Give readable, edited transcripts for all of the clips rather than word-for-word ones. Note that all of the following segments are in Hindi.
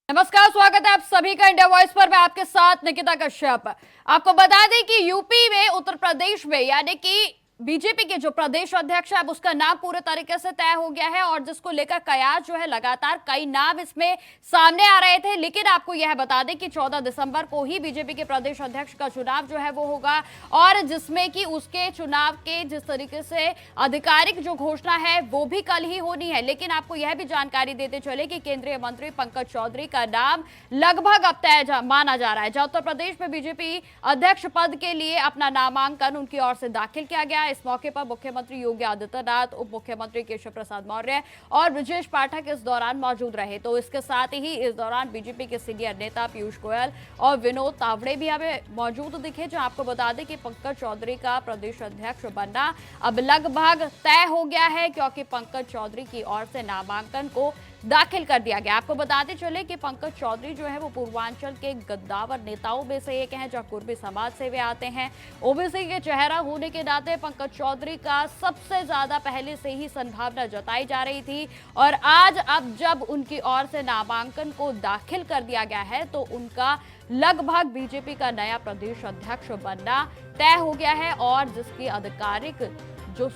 नमस्कार, स्वागत है आप सभी का इंडिया वॉइस पर। मैं आपके साथ निकिता कश्यप। आपको बता दें कि यूपी में, उत्तर प्रदेश में, यानी कि बीजेपी के जो प्रदेश अध्यक्ष है, अब उसका नाम पूरे तरीके से तय हो गया है और जिसको लेकर कयास जो है, लगातार कई नाम इसमें सामने आ रहे थे। लेकिन आपको यह बता दें कि 14 दिसंबर को ही बीजेपी के प्रदेश अध्यक्ष का चुनाव जो है वो होगा और जिसमें कि उसके चुनाव के जिस तरीके से आधिकारिक जो घोषणा है वो भी कल ही होनी है। लेकिन आपको यह भी जानकारी देते चले कि केंद्रीय मंत्री पंकज चौधरी का नाम लगभग अब तय माना जा रहा है। जहां उत्तर प्रदेश में बीजेपी अध्यक्ष पद के लिए अपना नामांकन उनकी ओर से दाखिल किया गया। इस मौके पर मुख्यमंत्री योगी आदित्यनाथ, उप मुख्यमंत्री केशव प्रसाद मौर्य और ब्रजेश पाठक इस दौरान मौजूद रहे। तो इसके साथ ही इस दौरान बीजेपी के सीनियर नेता पीयूष गोयल और विनोद तावड़े भी हमें मौजूद दिखे। जहां आपको बता दें कि पंकज चौधरी का प्रदेश अध्यक्ष बनना अब लगभग तय हो गया है, क्योंकि पंकज चौधरी की ओर से नामांकन को दाखिल कर दिया गया। आपको बताते चले कि पंकज चौधरी जो है वो पूर्वांचल के गद्दावर नेताओं में से एक हैं, जहां कुर्मी समाज से वे आते हैं। ओबीसी के चेहरा होने के नाते पंकज चौधरी का सबसे ज्यादा पहले से ही संभावना जताई जा रही थी और आज अब जब उनकी ओर से नामांकन को दाखिल कर दिया गया है तो उनका लगभग बीजेपी का नया प्रदेश अध्यक्ष बनना तय हो गया है और जिसकी आधिकारिक जो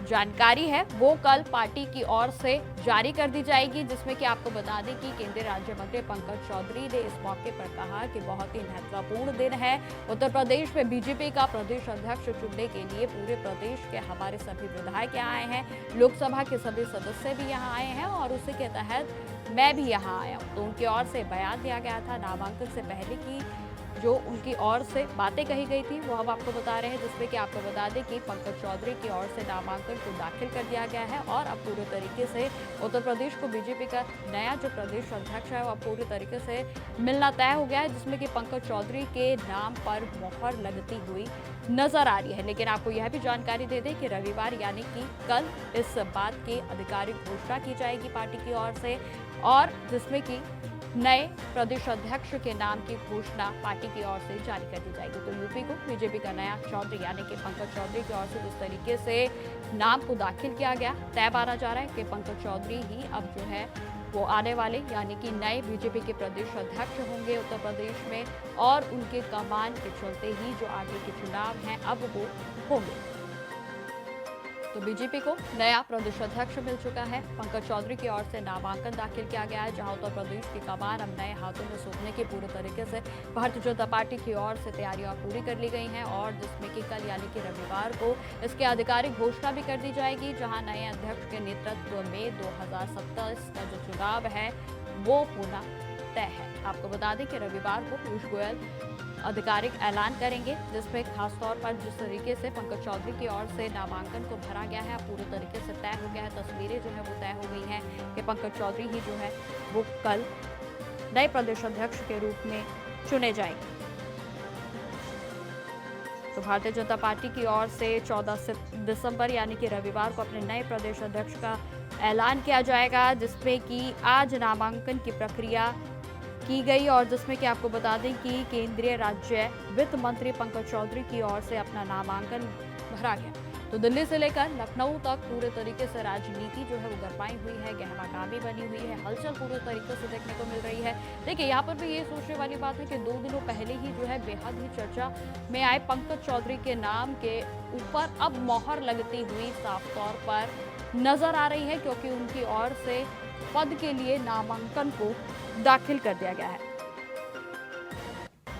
जानकारी है वो कल पार्टी की ओर से जारी कर दी जाएगी। जिसमें कि आपको बता दें कि केंद्रीय राज्य मंत्री पंकज चौधरी ने इस मौके पर कहा कि बहुत ही महत्वपूर्ण दिन है। उत्तर प्रदेश में बीजेपी का प्रदेश अध्यक्ष चुनने के लिए पूरे प्रदेश के हमारे सभी विधायक यहाँ आए हैं, लोकसभा के सभी सदस्य भी यहाँ आए हैं और उसी के तहत मैं भी यहाँ आया हूँ। तो उनकी ओर से बयान दिया गया था नामांकन से पहले की जो उनकी ओर से बातें कही गई थी वो हम आपको बता रहे हैं। जिसमें कि आपको बता दें कि पंकज चौधरी की ओर से नामांकन को दाखिल कर दिया गया है और अब पूरे तरीके से उत्तर प्रदेश को बीजेपी का नया जो प्रदेश अध्यक्ष है वो अब पूरे तरीके से मिलना तय हो गया है, जिसमें कि पंकज चौधरी के नाम पर मोहर लगती हुई नजर आ रही है। लेकिन आपको यह भी जानकारी दे दें कि रविवार यानी कि कल इस बात की आधिकारिक घोषणा की जाएगी पार्टी की ओर से और जिसमें कि नए प्रदेश अध्यक्ष के नाम की घोषणा पार्टी की ओर से जारी कर दी जाएगी। तो यूपी को बीजेपी का नया चौधरी यानी कि पंकज चौधरी की ओर से जिस तरीके से नाम को दाखिल किया गया, तय माना जा रहा है कि पंकज चौधरी ही अब जो है वो आने वाले यानी कि नए बीजेपी के प्रदेश अध्यक्ष होंगे उत्तर प्रदेश में और उनके कमान के चलते ही जो आगे के चुनाव हैं अब वो होंगे। तो बीजेपी को नया प्रदेश अध्यक्ष मिल चुका है। पंकज चौधरी की ओर से नामांकन दाखिल किया गया है, जहां उत्तर प्रदेश की कमान अब नए हाथों में सौंपने की पूरे तरीके से भारतीय जनता पार्टी की ओर से तैयारियां पूरी कर ली गई हैं और जिसमें कि कल यानी कि रविवार को इसकी आधिकारिक घोषणा भी कर दी जाएगी, जहां नए अध्यक्ष के नेतृत्व में 2027 का जो चुनाव है वो होना तय है। आपको बता दें कि रविवार को पीयूष गोयल आधिकारिक ऐलान करेंगे, जिसमें खासतौर पर जिस तरीके से पंकज चौधरी की ओर से नामांकन को भरा गया है पूरे तरीके से तय हो गया है। तस्वीरें जो है वो तय हो गई हैं कि पंकज चौधरी ही जो है वो कल नए प्रदेश अध्यक्ष के रूप में चुने जाएंगे। तो भारतीय जनता पार्टी की ओर से 14 दिसंबर यानी कि रविवार को अपने नए प्रदेश अध्यक्ष का ऐलान किया जाएगा, जिसमें कि आज नामांकन की प्रक्रिया की गई और जिसमें कि आपको बता दें कि केंद्रीय राज्य वित्त मंत्री पंकज चौधरी की ओर से अपना नामांकन भरा गया। तो दिल्ली से लेकर लखनऊ तक पूरे तरीके से राजनीति जो है वो गरमाई हुई है, गहमागामी बनी हुई है, हलचल पूरे तरीके से देखने को मिल रही है। देखिए यहाँ पर भी ये सोचने वाली बात है कि 2 दिनों पहले ही जो है बेहद ही चर्चा में आए पंकज चौधरी के नाम के ऊपर अब मोहर लगती हुई साफ तौर पर नजर आ रही है, क्योंकि उनकी ओर से पद के लिए नामांकन को दाखिल कर दिया गया है।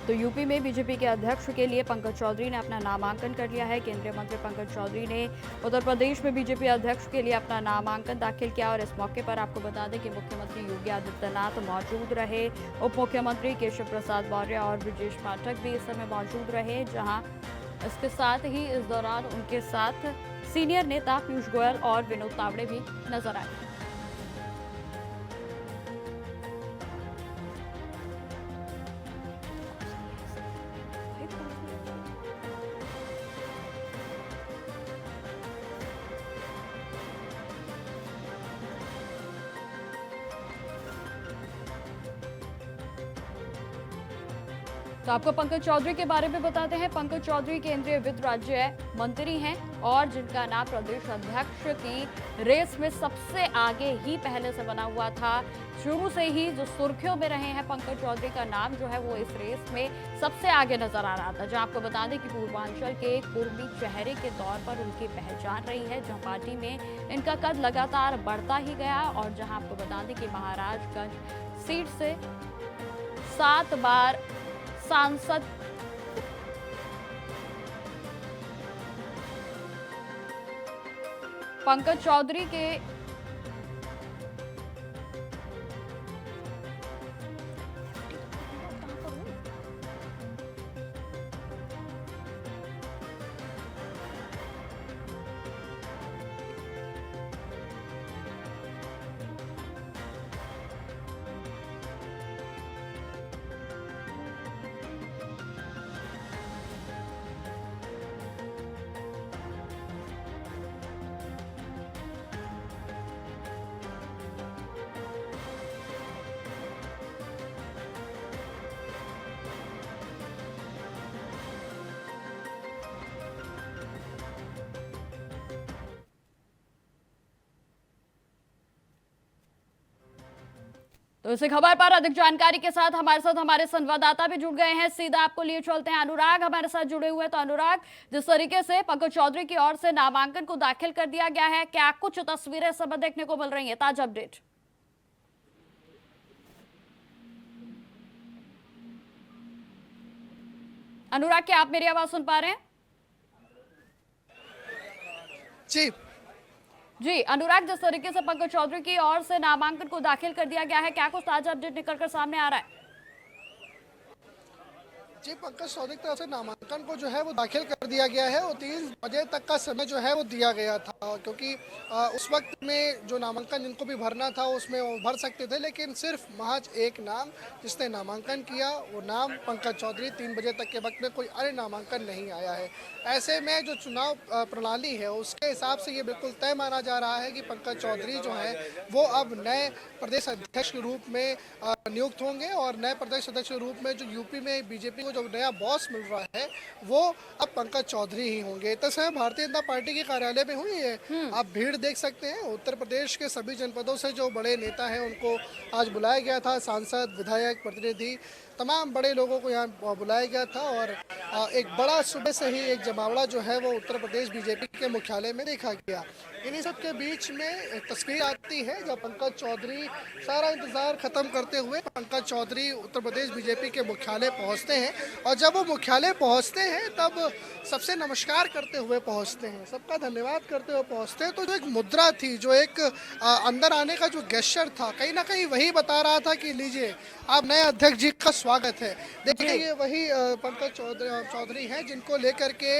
तो यूपी में बीजेपी के अध्यक्ष के लिए पंकज चौधरी ने अपना नामांकन कर लिया है। केंद्रीय मंत्री पंकज चौधरी ने उत्तर प्रदेश में बीजेपी अध्यक्ष के लिए अपना नामांकन दाखिल किया और इस मौके पर आपको बता दें कि मुख्यमंत्री योगी आदित्यनाथ मौजूद रहे, उप मुख्यमंत्री केशव प्रसाद मौर्य और ब्रजेश पाठक भी इस समय मौजूद रहे। जहां इसके साथ ही इस दौरान उनके साथ सीनियर नेता पीयूष गोयल और विनोद तावड़े भी नजर आए। तो आपको पंकज चौधरी के बारे में बताते हैं। पंकज चौधरी केंद्रीय वित्त राज्य मंत्री हैं और जिनका नाम प्रदेश अध्यक्ष की रेस में सबसे आगे ही पहले से बना हुआ था। शुरू से ही जो सुर्खियों में रहे हैं, पंकज चौधरी का नाम जो है वो इस रेस में सबसे आगे नजर आ रहा था। जहां आपको बता दें कि पूर्वांचल के कुर्मी चेहरे के तौर पर उनकी पहचान रही है, जहां पार्टी में इनका कद लगातार बढ़ता ही गया। और जहां आपको बता दें कि महाराजगंज सीट से 7 बार सांसद पंकज चौधरी के तो इसी खबर पर अधिक जानकारी के साथ हमारे संवाददाता भी जुड़ गए हैं। सीधा आपको लिए चलते हैं, अनुराग हमारे साथ जुड़े हुए। तो अनुराग, जिस तरीके से पंकज चौधरी की ओर से नामांकन को दाखिल कर दिया गया है, क्या कुछ तस्वीरें इस समय देखने को मिल रही हैं? ताजा अपडेट। अनुराग, क्या आप मेरी आवाज सुन पा रहे हैं? जी अनुराग, जिस तरीके से पंकज चौधरी की ओर से नामांकन को दाखिल कर दिया गया है, क्या कुछ ताजा अपडेट निकलकर सामने आ रहा है? जी, पंकज चौधरी की तरफ से नामांकन को जो है वो दाखिल कर दिया गया है और 3 बजे तक का समय जो है वो दिया गया था, क्योंकि उस वक्त में जो नामांकन जिनको भी भरना था उसमें वो भर सकते थे, लेकिन सिर्फ महज एक नाम जिसने नामांकन किया वो नाम पंकज चौधरी। 3 बजे तक के वक्त में कोई अन्य नामांकन नहीं आया है। ऐसे में जो चुनाव प्रणाली है उसके हिसाब से ये बिल्कुल तय माना जा रहा है कि पंकज चौधरी जो है वो अब नए प्रदेश अध्यक्ष के रूप में नियुक्त होंगे और नए प्रदेश अध्यक्ष के रूप में जो यूपी में बीजेपी को जो नया बॉस मिल रहा है वो अब पंकज चौधरी ही होंगे। तस्वीर भारतीय जनता पार्टी के कार्यालय में हुई है, आप भीड़ देख सकते हैं। उत्तर प्रदेश के सभी जनपदों से जो बड़े नेता हैं उनको आज बुलाया गया था, सांसद, विधायक, प्रतिनिधि, तमाम बड़े लोगों को यहाँ बुलाया गया था और एक बड़ा सुबह से ही एक जमावड़ा जो है वो उत्तर प्रदेश बीजेपी के मुख्यालय में देखा गया। इन्हीं सब के बीच में एक तस्वीर आती है जब पंकज चौधरी सारा इंतजार खत्म करते हुए पंकज चौधरी उत्तर प्रदेश बीजेपी के मुख्यालय पहुंचते हैं और जब वो मुख्यालय पहुंचते हैं तब सबसे नमस्कार करते हुए पहुंचते हैं, सबका धन्यवाद करते हुए पहुंचते हैं। तो जो एक मुद्रा थी, जो एक अंदर आने का जो गेस्चर था, कहीं ना कहीं वही बता रहा था कि लीजिए आप नए अध्यक्ष जी का स्वागत है। देखिए ये वही पंकज चौधरी हैं जिनको लेकर के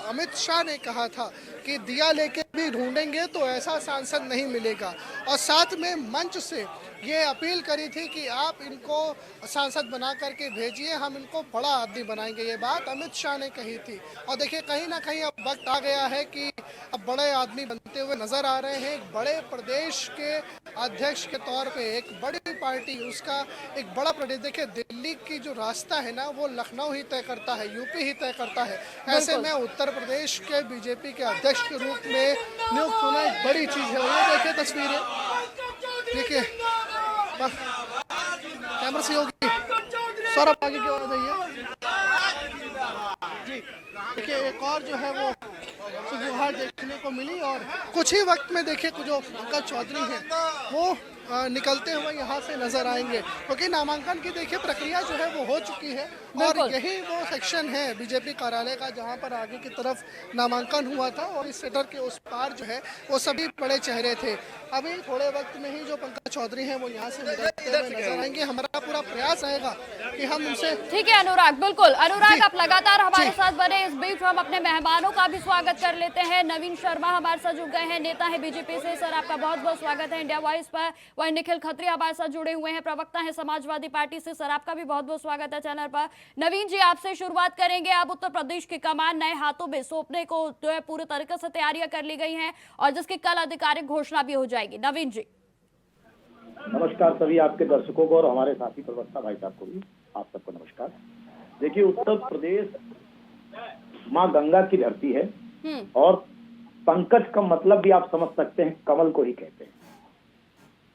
अमित शाह ने कहा था कि दिया लेके भी ढूंढेंगे तो ऐसा सांसद नहीं मिलेगा, और साथ में मंच से ये अपील करी थी कि आप इनको सांसद बना करके भेजिए, हम इनको बड़ा आदमी बनाएंगे। ये बात अमित शाह ने कही थी और देखिए कहीं ना कहीं अब वक्त आ गया है कि अब बड़े आदमी बनते हुए नजर आ रहे हैं। एक बड़े प्रदेश के अध्यक्ष के तौर पे एक बड़ी पार्टी, उसका एक बड़ा प्रदेश, देखिए दिल्ली की जो रास्ता है ना वो लखनऊ ही तय करता है, यूपी ही तय करता है। ऐसे में उत्तर प्रदेश के बीजेपी के अध्यक्ष के रूप में नियुक्त होना एक बड़ी चीज है। ये देखिए तस्वीरें, देखिए कैमरा से होगी, सौरभ आगे की ओर आ जाइए जी। देखिए एक और जो है वो सुगबुहार देखने को मिली और कुछ ही वक्त में देखिए जो पंकज चौधरी हैं वो निकलते हुए यहाँ से नजर आएंगे, क्योंकि नामांकन की देखिए प्रक्रिया जो है वो हो चुकी है और यही वो सेक्शन है बीजेपी कार्यालय का जहाँ पर आगे की तरफ नामांकन हुआ था और इस सेटर के उस पार जो है वो सभी बड़े चेहरे थे। अभी थोड़े वक्त में ही जो पंकज चौधरी हैं वो यहाँ से निकलते हुए नजर आएंगे। हमारा पूरा प्रयास रहेगा कि हम उनसे। ठीक है अनुराग, बिल्कुल अनुराग, आप लगातार हमारे साथ बने। इस बीच हम अपने मेहमानों का भी स्वागत कर लेते हैं। नवीन शर्मा हमारे साथ जुड़ गए हैं, नेता है बीजेपी से। सर आपका बहुत बहुत स्वागत है इंडिया वॉइस पर। वही निखिल खत्री हमारे साथ जुड़े हुए हैं, प्रवक्ता है समाजवादी पार्टी से। सर आपका भी बहुत बहुत स्वागत है चैनल पर। नवीन जी, आपसे शुरुआत करेंगे। अब उत्तर प्रदेश की कमान नए हाथों में सौंपने को जो है पूरे तरीके से तैयारियां कर ली गई हैं और जिसकी कल आधिकारिक घोषणा भी हो जाएगी। नवीन जी नमस्कार सभी आपके दर्शकों को और हमारे साथी प्रवक्ता भाई साहब को भी, आप सबको नमस्कार। देखिए, उत्तर प्रदेश माँ गंगा की धरती है हम्म। और पंकज का मतलब भी आप समझ सकते हैं, कमल को ही कहते हैं।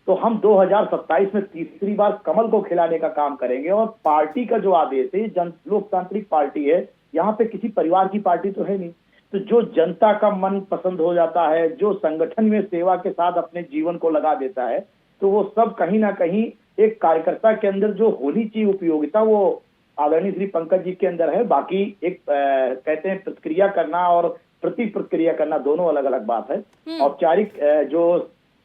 तो हम 2027 में तीसरी बार कमल को खिलाने का काम करेंगे और पार्टी का जो आदेश है, जन लोकतांत्रिक पार्टी है, यहाँ पे किसी परिवार की पार्टी तो है नहीं। तो जो जनता का मन पसंद हो जाता है, जो संगठन में सेवा के साथ अपने जीवन को लगा देता है, तो वो सब कहीं ना कहीं एक कार्यकर्ता के अंदर जो होनी चाहिए उपयोगिता, वो आदरणीय श्री पंकज जी के अंदर है। बाकी एक कहते हैं प्रतिक्रिया करना और प्रति प्रतिक्रिया करना दोनों अलग अलग बात है। औपचारिक जो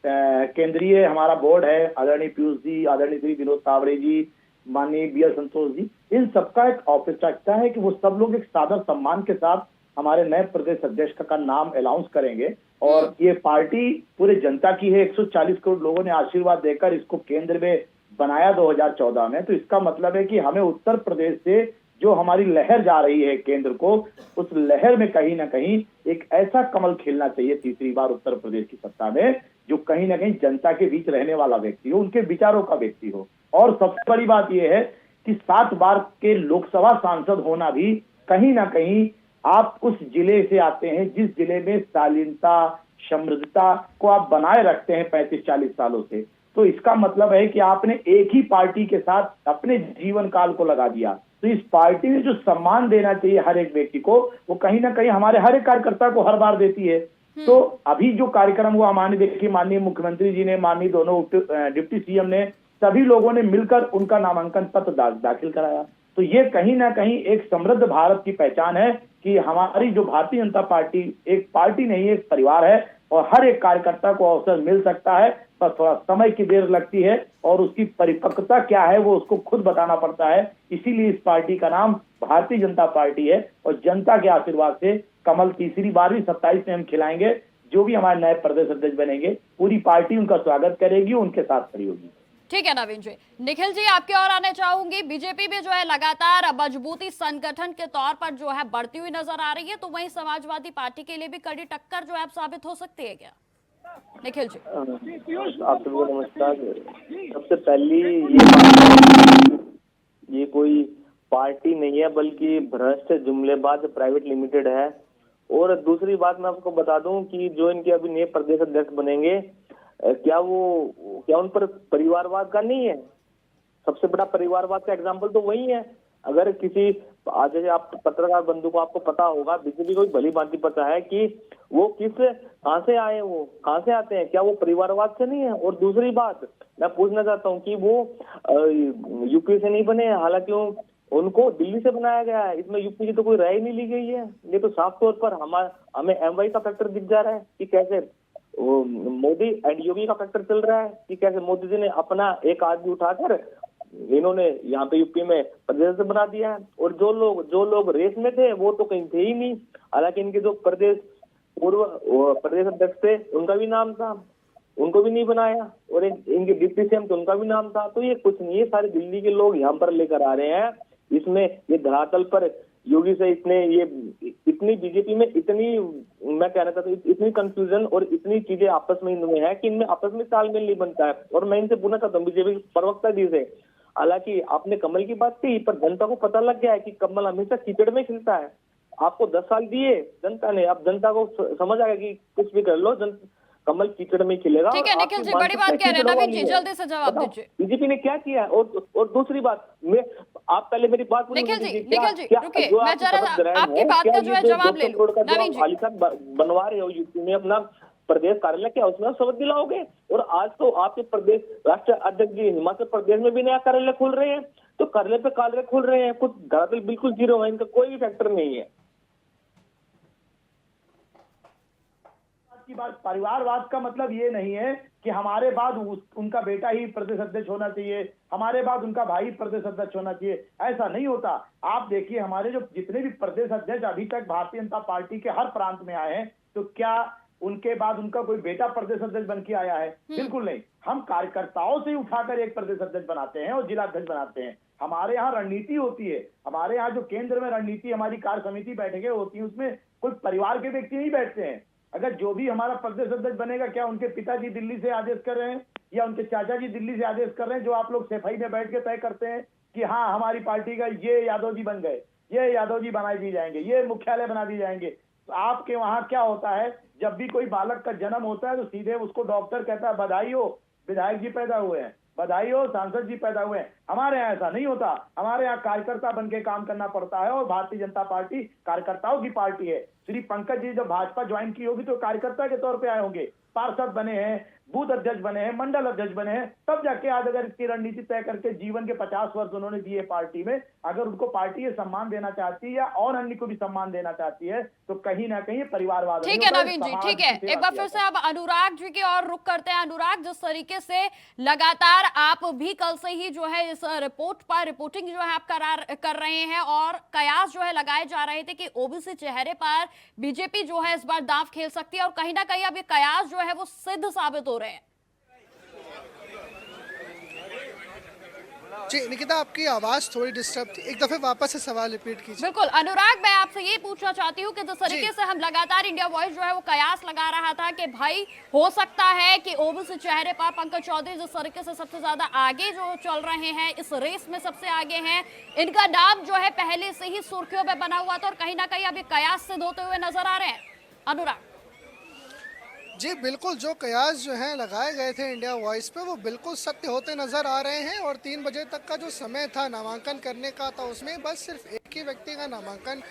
केंद्रीय हमारा बोर्ड है, आदरणीय पीयूष जी, आदरणीय श्री विनोद तावड़े जी, माननीय बी.एल. संतोष जी, इन सबका एक औपचारिकता है कि वो सब लोग एक सादर सम्मान के साथ हमारे नए प्रदेश अध्यक्ष का नाम अनाउंस करेंगे। और ये पार्टी पूरे जनता की है। 140 करोड़ लोगों ने आशीर्वाद देकर इसको केंद्र में बनाया 2014 में। तो इसका मतलब है कि हमें उत्तर प्रदेश से जो हमारी लहर जा रही है केंद्र को, उस लहर में कहीं ना कहीं एक ऐसा कमल खिलना चाहिए तीसरी बार उत्तर प्रदेश की सत्ता में, जो कहीं ना कहीं जनता के बीच रहने वाला व्यक्ति हो, उनके विचारों का व्यक्ति हो। और सबसे बड़ी बात यह है कि 7 बार के लोकसभा सांसद होना भी कहीं ना कहीं, आप उस जिले से आते हैं जिस जिले में शालीनता, समृद्धता को आप बनाए रखते हैं 35-40 सालों से। तो इसका मतलब है कि आपने एक ही पार्टी के साथ अपने जीवन काल को लगा दिया। तो इस पार्टी ने जो सम्मान देना चाहिए हर एक व्यक्ति को, वो कहीं ना कहीं हमारे हर एक कार्यकर्ता को हर बार देती है। तो अभी जो कार्यक्रम हुआ, माननीय देखिए, माननीय मुख्यमंत्री जी ने, माननीय दोनों डिप्टी सीएम ने, सभी लोगों ने मिलकर उनका नामांकन पत्र दाखिल कराया। तो ये कहीं ना कहीं एक समृद्ध भारत की पहचान है कि हमारी जो भारतीय जनता पार्टी एक पार्टी नहीं, एक परिवार है और हर एक कार्यकर्ता को अवसर मिल सकता है। पर थोड़ा समय की देर लगती है और उसकी परिपक्वता क्या है वो उसको खुद बताना पड़ता है। इसीलिए इस पार्टी का नाम भारतीय जनता पार्टी है और जनता के आशीर्वाद से कमल तीसरी बार भी 27 में हम खिलाएंगे। जो भी हमारे नए प्रदेश अध्यक्ष बनेंगे, पूरी पार्टी उनका स्वागत करेगी, उनके साथ खड़ी होगी। ठीक है नवीन जी। निखिल जी, आपके और आने चाहूंगी। बीजेपी भी जो है लगातार मजबूती संगठन के तौर पर जो है बढ़ती हुई नजर आ रही है, तो वहीं समाजवादी पार्टी के लिए भी कड़ी टक्कर जो है अब साबित हो सकती है क्या? निखिल जी। आप सबको नमस्कार। सबसे पहली ये कोई पार्टी नहीं है, बल्कि भ्रष्ट जुमलेबाज प्राइवेट लिमिटेड है। और दूसरी बात मैं आपको बता दूं कि जो इनके अभी नए प्रदेश अध्यक्ष बनेंगे, क्या उन पर परिवारवाद का नहीं है? सबसे बड़ा परिवारवाद का एग्जाम्पल तो वही है। अगर किसी आज जैसे आप पत्रकार बंधु को आपको पता होगा, बीजेपी को भली भांति पता है कि वो कहाँ से आए, वो कहाँ से आते हैं, क्या वो परिवारवाद से नहीं है? और दूसरी बात मैं पूछना चाहता हूँ कि वो यूपी से नहीं बने, हालांकि उनको दिल्ली से बनाया गया है। इसमें यूपी की तो कोई राय नहीं ली गई है। ये तो साफ तौर पर हमें एमवाई का फैक्टर दिख जा रहा है कि कैसे मोदी एंड योगी का फैक्टर चल रहा है कि कैसे मोदी जी ने अपना एक आदमी उठाकर इन्होंने यहाँ पे यूपी में प्रदेश से बना दिया है। और जो लोग रेस में थे वो तो कहीं थे ही नहीं। हालांकि इनके जो पूर्व प्रदेश अध्यक्ष थे उनका भी नाम था, उनको भी नहीं बनाया। और इनके डिप्टी सीएम तो उनका भी नाम था। तो ये कुछ नहीं है, सारे दिल्ली के लोग यहाँ पर लेकर आ रहे हैं। इसमें ये धरातल पर योगी से इतनी बीजेपी में इतनी, मैं कहना चाहता हूँ, इतनी कंफ्यूजन और इतनी चीजें आपस में इनमें है कि इनमें आपस में तालमेल नहीं बनता है। और मैं इनसे पूछना चाहता हूँ बीजेपी के प्रवक्ता जी से, हालांकि आपने कमल की बात की, पर जनता को पता लग गया है कि कमल हमेशा कीचड़ में खिलता है। आपको 10 साल दिए जनता ने, अब जनता को समझ आएगा कि कुछ भी कर लो, कमल कीचड़ में खिलेगा। ठीक है निखिल जी, बड़ी बात कह रहे हैं। नवीन जी जल्दी से जवाब दीजिए। बीजेपी ने क्या किया? और दूसरी बात, आप पहले मेरी बात पूरी निखिल जी रुकिए, मैं जरा आपकी बात का जो है जवाब ले लूं। नवीन जी बनवा रहे हो यूपी में अपना प्रदेश कार्यालय, क्या उसमें शपथ दिलाओगे? और आज तो आपके प्रदेश राष्ट्रीय अध्यक्ष जी हिमाचल प्रदेश में भी नया कार्यालय खुल रहे हैं। तो कार्यालय पे कार्यालय खुल रहे हैं, कुछ धरातल बिल्कुल जीरो है, इनका कोई भी फैक्टर नहीं है। की बात, परिवारवाद का मतलब ये नहीं है कि हमारे बाद उनका बेटा ही प्रदेश अध्यक्ष होना चाहिए, हमारे बाद उनका भाई प्रदेश अध्यक्ष होना चाहिए। ऐसा नहीं होता। आप देखिए, हमारे जो जितने भी प्रदेश अध्यक्ष अभी तक भारतीय जनता पार्टी के हर प्रांत में आए हैं, तो क्या उनके बाद उनका कोई बेटा प्रदेश अध्यक्ष बन के आया है? बिल्कुल नहीं। हम कार्यकर्ताओं से उठाकर एक प्रदेश अध्यक्ष बनाते हैं और जिला अध्यक्ष बनाते हैं। हमारे यहाँ रणनीति होती है। हमारे यहाँ जो केंद्र में रणनीति, हमारी कार्य समिति बैठकें होती है, उसमें कोई परिवार के व्यक्ति नहीं बैठते हैं। अगर जो भी हमारा प्रदेश अध्यक्ष बनेगा, क्या उनके पिताजी दिल्ली से आदेश कर रहे हैं या उनके चाचा जी दिल्ली से आदेश कर रहे हैं, जो आप लोग सफाई में बैठ के तय करते हैं कि हाँ हमारी पार्टी का ये यादव जी बन गए, ये यादव जी बना दिए जाएंगे, ये मुख्यालय बना दिए जाएंगे। तो आपके वहां क्या होता है, जब भी कोई बालक का जन्म होता है तो सीधे उसको डॉक्टर कहता है बधाई हो, विधायक जी पैदा हुए हैं, बधाई हो, सांसद जी पैदा हुए हैं। हमारे यहाँ ऐसा नहीं होता, हमारे यहाँ कार्यकर्ता बन के काम करना पड़ता है और भारतीय जनता पार्टी कार्यकर्ताओं की पार्टी है। श्री पंकज जी जब भाजपा ज्वाइन की होगी तो कार्यकर्ता के तौर पे आए होंगे, पार्षद बने हैं, बूथ अध्यक्ष बने हैं, मंडल अध्यक्ष बने हैं, तब जाके आज अगर इसकी रणनीति तय करके जीवन के 50 वर्ष उन्होंने दिए पार्टी में, अगर उनको पार्टी ये सम्मान देना चाहती है या और अन्य को भी सम्मान देना चाहती है तो कहीं ना कहीं परिवारवाद। ठीक है नवीन जी, ठीक है, एक बार फिर से अब अनुराग जी की ओर रुख करते हैं। अनुराग, जिस तरीके से लगातार आप भी कल से ही जो है इस रिपोर्टिंग जो है आप कर रहे हैं और कयास जो है लगाए जा रहे थे कि ओबीसी चेहरे पर बीजेपी जो है इस बार दांव खेल सकती है और कहीं ना कहीं अब ये कयास जो है वो सिद्ध साबित हो रहे हैं। जी निकिता, आपकी आवाज थोड़ी डिस्टर्ब थी, एक दफे वापस से सवाल रिपीट कीजिए। बिल्कुल अनुराग, मैं आपसे ये पूछना चाहती हूँ कि जिस तरीके से हम लगातार इंडिया वॉइस जो है वो कयास लगा रहा था कि भाई हो सकता है कि ओबीसी चेहरे पर पंकज चौधरी जिस तरीके से सबसे ज्यादा आगे जो चल रहे हैं, इस रेस में सबसे आगे हैं, इनका नाम जो है पहले से ही सुर्खियों में बना हुआ था और कहीं ना कहीं अभी कयास सिद्ध होते हुए नजर आ रहे हैं। अनुराग जी बिल्कुल, जो कयास जो हैं लगाए गए थे इंडिया वॉइस पे वो बिल्कुल सत्य होते नजर आ रहे हैं और 3 बजे तक का जो समय था नामांकन करने का था उसमें बस सिर्फ एक ही व्यक्ति का नामांकन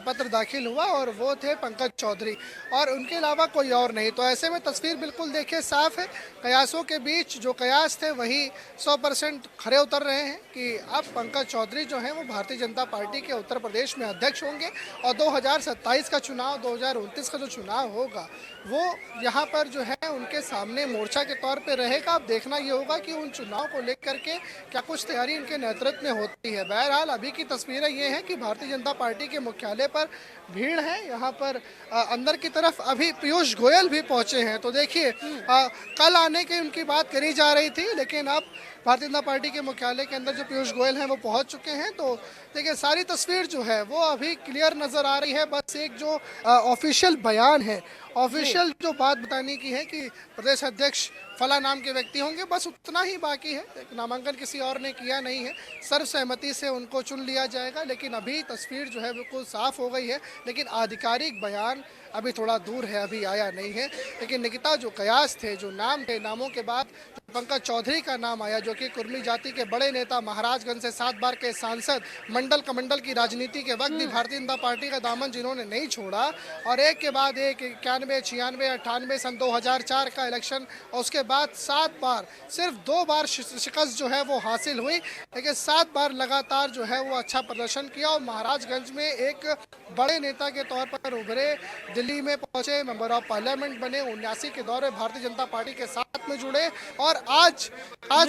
पत्र दाखिल हुआ और वो थे पंकज चौधरी और उनके अलावा कोई और नहीं। तो ऐसे में तस्वीर बिल्कुल देखिए साफ है, कयासों के बीच जो कयास थे वही 100% खरे उतर रहे हैं कि अब पंकज चौधरी जो हैं वो भारतीय जनता पार्टी के उत्तर प्रदेश में अध्यक्ष होंगे और 2027 का चुनाव, 2029 का जो चुनाव होगा वो यहाँ पर जो है उनके सामने मोर्चा के तौर पे रहेगा। अब देखना ये होगा कि उन चुनाव को लेकर के क्या कुछ तैयारी इनके नेतृत्व में होती है। बहरहाल अभी की तस्वीरें ये हैं कि भारतीय जनता पार्टी के मुख्यालय पर भीड़ है, यहाँ पर अंदर की तरफ अभी पीयूष गोयल भी पहुंचे हैं। तो देखिए कल आने की उनकी बात करी जा रही थी लेकिन अब भारतीय जनता पार्टी के मुख्यालय के अंदर जो पीयूष गोयल हैं वो पहुंच चुके हैं। तो देखिए सारी तस्वीर जो है वो अभी क्लियर नज़र आ रही है। बस एक जो ऑफिशियल बयान है, ऑफिशियल जो बात बताने की है कि प्रदेश अध्यक्ष फला नाम के व्यक्ति होंगे, बस उतना ही बाकी है। नामांकन किसी और ने किया नहीं है, सर्वसहमति से उनको चुन लिया जाएगा। लेकिन अभी तस्वीर जो है बिल्कुल साफ हो गई है, लेकिन आधिकारिक बयान अभी थोड़ा दूर है, अभी आया नहीं है। लेकिन निकिता, जो कयास थे, जो नाम थे, नामों के बाद पंकज चौधरी का नाम आया जो कि कुर्मी जाति के बड़े नेता, महाराजगंज से 7 बार के सांसद, मंडल कमंडल की राजनीति के वक्त भी भारतीय जनता पार्टी का दामन जिन्होंने नहीं छोड़ा और एक के बाद एक 91, 96, 98, सन 2004 का इलेक्शन और उसके बाद 7 बार, सिर्फ 2 बार शिकस्त जो है वो हासिल हुई, लेकिन 7 बार लगातार जो है वो अच्छा प्रदर्शन किया और महाराजगंज में एक बड़े नेता के तौर पर उभरे, दिल्ली में पहुंचे, मेंबर ऑफ पार्लियामेंट बने, 79 के दौर में भारतीय जनता पार्टी के साथ में जुड़े और आज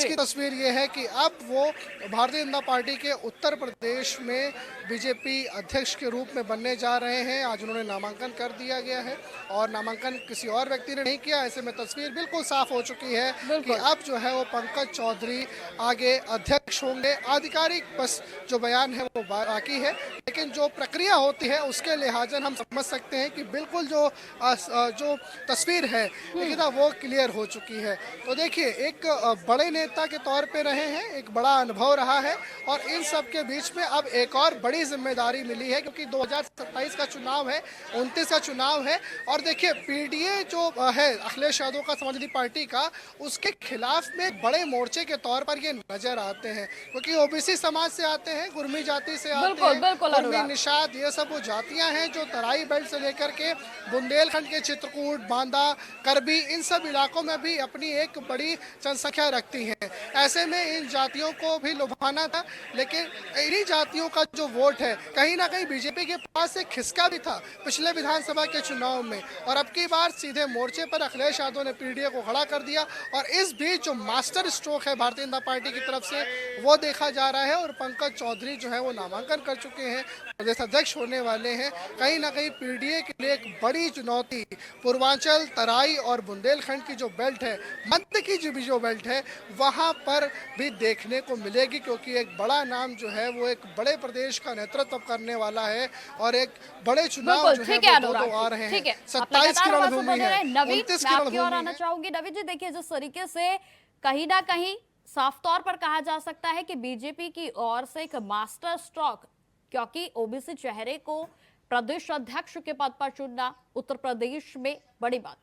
की तस्वीर ये है कि अब वो भारतीय जनता पार्टी के उत्तर प्रदेश में बीजेपी अध्यक्ष के रूप में बनने जा रहे हैं। आज उन्होंने नामांकन कर दिया गया है और नामांकन किसी और व्यक्ति ने नहीं किया। ऐसे में तस्वीर बिल्कुल साफ हो चुकी है कि अब जो है वो पंकज चौधरी आगे अध्यक्ष होंगे। आधिकारिक बस जो बयान है वो बाकी है, लेकिन जो प्रक्रिया होती है उसके लिहाजन हम समझ सकते हैं कि बिल्कुल जो तस्वीर है लेकिन वो क्लियर हो चुकी है। तो देखिए एक बड़े नेता के तौर पे रहे हैं, एक बड़ा अनुभव रहा है और इन सब के बीच में अब एक और बड़ी जिम्मेदारी मिली है क्योंकि 2027 का चुनाव है, 29 का चुनाव है और देखिए पीडीए जो है अखिलेश यादव का समाजवादी पार्टी का, उसके खिलाफ में बड़े मोर्चे के तौर पर ये नजर आते हैं क्योंकि ओबीसी समाज से आते हैं, कुर्मी जाति से आते हैं, कुर्मी, निषाद, ये सब वो जातियां हैं जो तराई बेल्ट से लेकर के बुंदेलखंड के चित्रकूट, बांदा, करबी, इन सब इलाकों में भी अपनी एक बड़ी जनसंख्या रखती हैं। ऐसे में इन जातियों को भी लुभाना था, लेकिन इन्हीं जातियों का जो वोट है कहीं ना कहीं बीजेपी के पास एक खिसका भी था पिछले विधानसभा के चुनाव में और अब की बार सीधे मोर्चे पर अखिलेश यादव ने पीडीए को खड़ा कर दिया और इस बीच जो मास्टर स्ट्रोक है भारतीय जनता पार्टी की तरफ से वो देखा जा रहा है और पंकज चौधरी जो है वो नामांकन कर चुके हैं, प्रदेश अध्यक्ष होने वाले हैं। कहीं ना कहीं पीडीए के लिए एक एक बड़ी चुनौती पूर्वांचल, तराई और बुंदेलखंड की जो बेल्ट है, मध्य की जो बेल्ट है, वहाँ पर भी देखने को मिलेगी, क्योंकि एक बड़ा नाम जो है वो एक बड़े प्रदेश का नेतृत्व करने वाला है और एक बड़े चुनाव बिल्कुल जो ठीक है है वो दो अनुराग आ जी, रहे ठीक हैं। है। 27 की लगातार रणभूमि बने है, रहे। नवीन, 29 मैं की आपकी ओर रणभूमि आना है। चाहूंगी। नवीन जी, देखिए जिस तरीके से कहीं ना कहीं साफ तौर पर कहा जा सकता है कि बीजेपी की ओर से एक मास्टर स्ट्रोक, क्योंकि ओबीसी चेहरे को प्रदेश अध्यक्ष के पद पर चुनना उत्तर प्रदेश में बड़ी बात।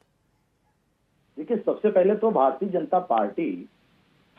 देखिए, सबसे पहले तो भारतीय जनता पार्टी,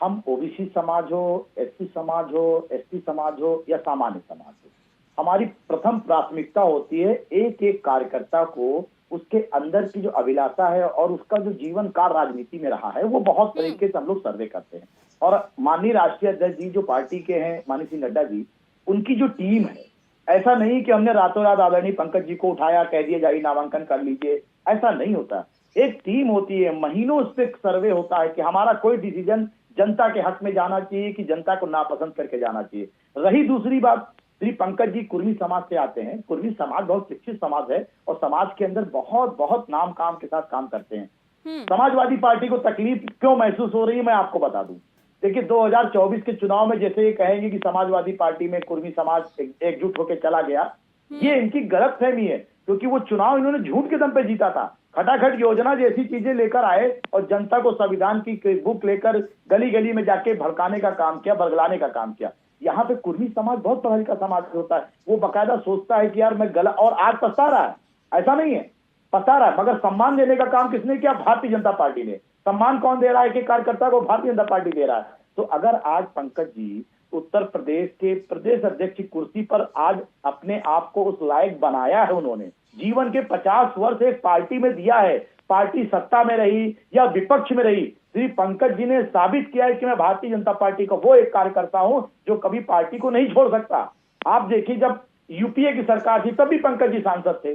हम ओबीसी समाज हो, एससी समाज हो, एसटी समाज हो या सामान्य समाज हो, हमारी प्रथम प्राथमिकता होती है एक एक कार्यकर्ता को उसके अंदर की जो अभिलाषा है और उसका जो जीवन काल राजनीति में रहा है वो बहुत तरीके से हम लोग सर्वे करते हैं। और माननीय राष्ट्रीय अध्यक्ष जी जो पार्टी के हैं, माननीय श्री नड्डा जी, उनकी जो टीम है, ऐसा नहीं कि हमने रातों रात आदरणीय पंकज जी को उठाया, कह दिया जाइए नामांकन कर लीजिए, ऐसा नहीं होता। एक टीम होती है, महीनों उस पर सर्वे होता है कि हमारा कोई डिसीजन जनता के हक में जाना चाहिए कि जनता को नापसंद करके जाना चाहिए। रही दूसरी बात, श्री पंकज जी कुर्मी समाज से आते हैं। कुर्मी समाज बहुत शिक्षित समाज है और समाज के अंदर बहुत बहुत नाम काम के साथ काम करते हैं। समाजवादी पार्टी को तकलीफ क्यों महसूस हो रही है मैं आपको बता दूं। देखिए, 2024 के चुनाव में जैसे ये कहेंगे कि समाजवादी पार्टी में कुर्मी समाज एकजुट होकर चला गया, ये इनकी गलतफहमी है, क्योंकि वो चुनाव इन्होंने झूठ के दम पे जीता था। खटाखट योजना जैसी चीजें लेकर आए और जनता को संविधान की बुक लेकर गली गली में जाके भड़काने का काम किया, बरगलाने का काम किया। यहाँ पे कुर्मी समाज बहुत पढ़ा लिखा समाज होता है, वो बकायदा सोचता है कि यार मैं गलत, और आज पछता रहा है, ऐसा नहीं है, पछता रहा है। मगर सम्मान देने का काम किसने किया? भारतीय जनता पार्टी ने। सम्मान कौन दे रहा है? कि कार्यकर्ता को भारतीय जनता पार्टी दे रहा है। तो अगर आज पंकज जी उत्तर प्रदेश के प्रदेश अध्यक्ष की कुर्सी पर आज अपने आप को उस लायक बनाया है, उन्होंने जीवन के 50 वर्ष एक पार्टी में दिया है, पार्टी सत्ता में रही या विपक्ष में रही, श्री पंकज जी ने साबित किया है कि मैं भारतीय जनता पार्टी का वो एक कार्यकर्ता हूं जो कभी पार्टी को नहीं छोड़ सकता। आप देखिए, जब यूपीए की सरकार थी तब भी पंकज जी सांसद थे।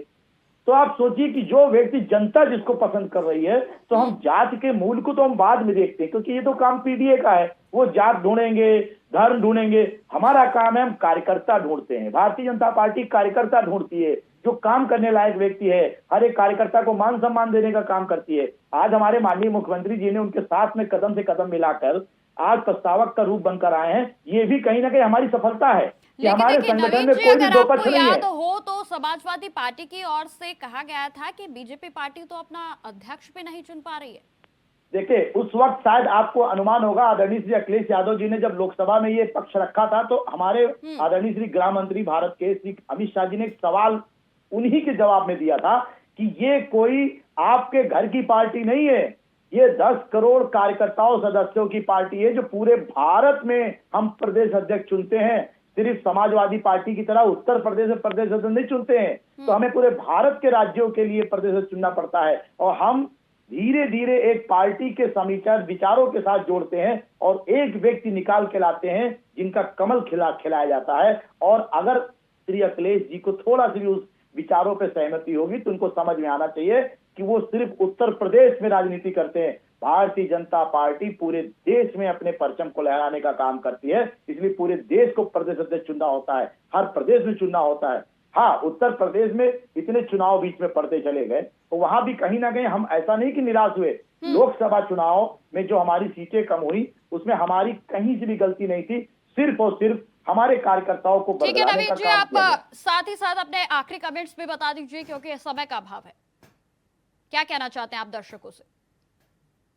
तो आप सोचिए कि जो व्यक्ति जनता जिसको पसंद कर रही है, तो हम जात के मूल को तो हम बाद में देखते हैं, क्योंकि ये तो काम पीडीए का है। वो जात ढूंढेंगे, धर्म ढूंढेंगे, हमारा काम है हम कार्यकर्ता ढूंढते हैं। भारतीय जनता पार्टी कार्यकर्ता ढूंढती है, जो काम करने लायक व्यक्ति है, हर एक कार्यकर्ता को मान सम्मान देने का काम करती है। आज हमारे माननीय मुख्यमंत्री जी ने उनके साथ में कदम से कदम मिलाकर आज प्रस्तावक का रूप बनकर आए हैं। ये भी कहीं ना कहीं हमारी सफलता है कि हमारे संगठन में कोई भी दो पक्ष नहीं है। याद हो तो समाजवादी पार्टी की ओर से कहा गया था कि बीजेपी पार्टी तो अपना अध्यक्ष भी नहीं चुन पा रही है। देखिए, उस वक्त शायद आपको अनुमान होगा, आदरणीय श्री अखिलेश यादव जी ने जब लोकसभा में ये पक्ष रखा था, तो हमारे आदरणीय श्री गृह मंत्री भारत के श्री अमित शाह जी ने एक सवाल उन्हीं के जवाब में दिया था कि ये कोई आपके घर की पार्टी नहीं है, ये 10 करोड़ कार्यकर्ताओं सदस्यों की पार्टी है, जो पूरे भारत में हम प्रदेश अध्यक्ष चुनते हैं। सिर्फ समाजवादी पार्टी की तरह उत्तर प्रदेश में प्रदेश अध्यक्ष नहीं चुनते हैं, तो हमें पूरे भारत के राज्यों के लिए प्रदेश अध्यक्ष चुनना पड़ता है। और हम धीरे धीरे एक पार्टी के समीकरण विचारों के साथ जोड़ते हैं और एक व्यक्ति निकाल के लाते हैं जिनका कमल खिलाया जाता है। और अगर श्री अखिलेश जी को थोड़ा सी उस विचारों पर सहमति होगी तो उनको समझ में आना चाहिए कि वो सिर्फ उत्तर प्रदेश में राजनीति करते हैं। भारतीय जनता पार्टी पूरे देश में अपने परचम को लहराने का काम करती है, इसलिए पूरे देश को प्रदेश अध्यक्ष चुनना होता है, हर प्रदेश में चुनना होता है। हाँ, उत्तर प्रदेश में इतने चुनाव बीच में पड़ते चले गए, तो वहां भी कहीं ना कहीं हम ऐसा नहीं कि निराश हुए। लोकसभा चुनाव में जो हमारी सीटें कम हुई, उसमें हमारी कहीं से भी गलती नहीं थी, सिर्फ और सिर्फ हमारे कार्यकर्ताओं को ठीक है बदलाने नवीन का जी, काम आप किया गया। साथ ही साथ अपने आखिरी कमेंट्स भी बता दीजिए, क्योंकि समय का अभाव है। क्या कहना चाहते हैं आप दर्शकों से?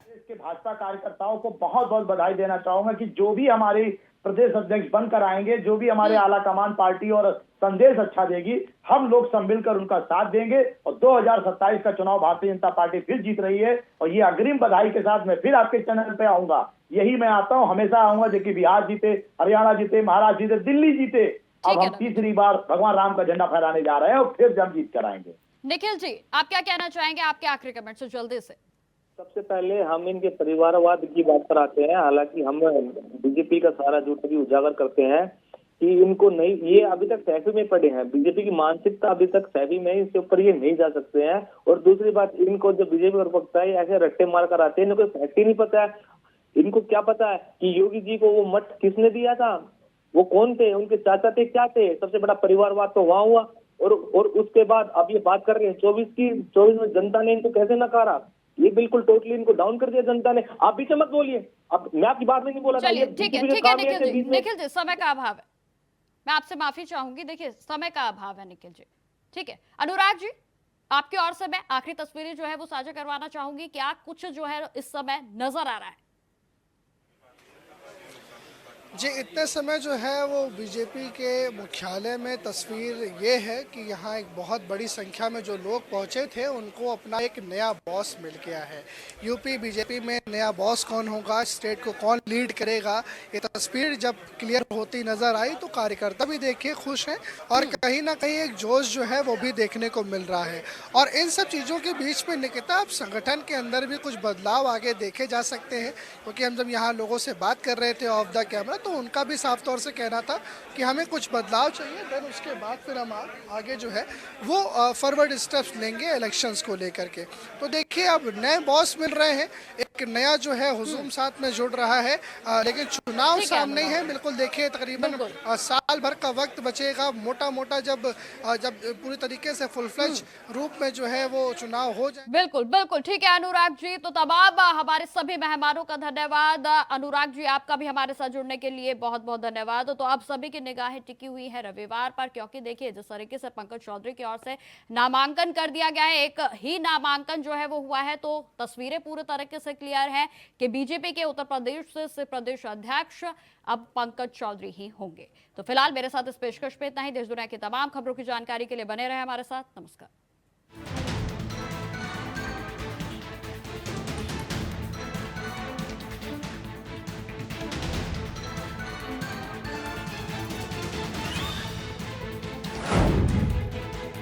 इसके भाजपा कार्यकर्ताओं को बहुत बहुत बधाई देना चाहूंगा कि जो भी हमारे प्रदेश अध्यक्ष बनकर आएंगे, जो भी हमारे आला कमान पार्टी और संदेश अच्छा देगी, हम लोग सब मिलकर उनका साथ देंगे। और 2027 का चुनाव भारतीय जनता पार्टी फिर जीत रही है। और ये अग्रिम बधाई के साथ मैं फिर आपके चैनल पे आऊंगा, यही मैं आता हूं, हमेशा आऊंगा, देखिए बिहार जीते, हरियाणा जीते, महाराष्ट्र जीते, दिल्ली जीते, अब हम तीसरी बार भगवान राम का झंडा फहराने जा रहे हैं और फिर जब जीत कर आएंगे। निखिल जी, आप क्या कहना चाहेंगे? आपके आखिरी कमेंट से जल्दी से। सबसे पहले हम इनके परिवारवाद की बात पर आते हैं। हालांकि हम बीजेपी का सारा झूठ भी उजागर करते हैं कि इनको नहीं, ये अभी तक सहवी में पड़े हैं। बीजेपी की मानसिकता अभी तक सहवी में है, इसके ऊपर ये नहीं जा सकते हैं। और दूसरी बात, इनको जब बीजेपी प्रवक्ता है ऐसे रट्टे मार कर आते हैं, इनको फैक्ट ही नहीं पता है। इनको क्या पता है कि योगी जी को वो मठ किसने दिया था, वो कौन थे, उनके चाचा थे, क्या थे? सबसे बड़ा परिवारवाद तो वहां हुआ। और उसके बाद अब ये बात कर रहे हैं 24 की, 24 में जनता ने इनको कैसे नकारा, ये बिल्कुल टोटली इनको डाउन कर दिया जनता ने। आप पीछे मत बोलिए, अब मैं आपकी बात नहीं बोला था। चलिए ये ठीक है बीजेपी के ठीक है काम ये निखिल थे जी, बीच में। निखिल जी समय का अभाव है, मैं आपसे माफी चाहूंगी, देखिए समय का अभाव है निखिल जी। ठीक है अनुराग जी, आपकी ओर से मैं आखिरी तस्वीरें जो है वो साझा करवाना चाहूंगी, क्या कुछ जो है इस समय नजर आ रहा है? जी इतने समय जो है वो बीजेपी के मुख्यालय में तस्वीर ये है कि यहाँ एक बहुत बड़ी संख्या में जो लोग पहुँचे थे उनको अपना एक नया बॉस मिल गया है। यूपी बीजेपी में नया बॉस कौन होगा, स्टेट को कौन लीड करेगा, ये तस्वीर जब क्लियर होती नज़र आई तो कार्यकर्ता भी देखिए खुश हैं और कहीं ना कहीं एक जोश जो है वो भी देखने को मिल रहा है। और इन सब चीज़ों के बीच में निकिता अब संगठन के अंदर भी कुछ बदलाव आगे देखे जा सकते हैं, क्योंकि हम जब यहाँ लोगों से बात कर रहे थे ऑफ द कैमरा तो उनका भी साफ तौर से कहना था कि हमें कुछ बदलाव चाहिए, देन उसके बाद फिर हम आगे जो है वो फॉरवर्ड स्टेप्स लेंगे इलेक्शंस को लेकर के। तो देखिए अब नए बॉस मिल रहे हैं, एक नया जो है हुजूम साथ में जुड़ रहा है, लेकिन चुनाव ठीक है, सामने ही है। बिल्कुल देखिए तकरीबन बिल्कुल। साल भर का वक्त बचेगा, मोटा मोटा जब पूरी तरीके से फुल फ्लेज रूप में जो है वो चुनाव हो जाए। बिल्कुल बिल्कुल ठीक है अनुराग जी, तो तमाम हमारे सभी मेहमानों का धन्यवाद। अनुराग जी आपका भी हमारे साथ जुड़ने के लिए बहुत बहुत धन्यवाद। तो आप सभी की निगाहें टिकी हुई है रविवार पर, क्योंकि देखिए जिस तरीके से पंकज चौधरी की ओर से नामांकन कर दिया गया है, एक ही नामांकन जो है वो हुआ है, तो तस्वीरें पूरे तरीके से क्लियर है कि बीजेपी के उत्तर प्रदेश से प्रदेश अध्यक्ष अब पंकज चौधरी ही होंगे। तो फिलहाल मेरे साथ इस पेशकश पे इतना ही। देश दुनिया की तमाम खबरों की जानकारी के लिए बने रहे हमारे साथ। नमस्कार।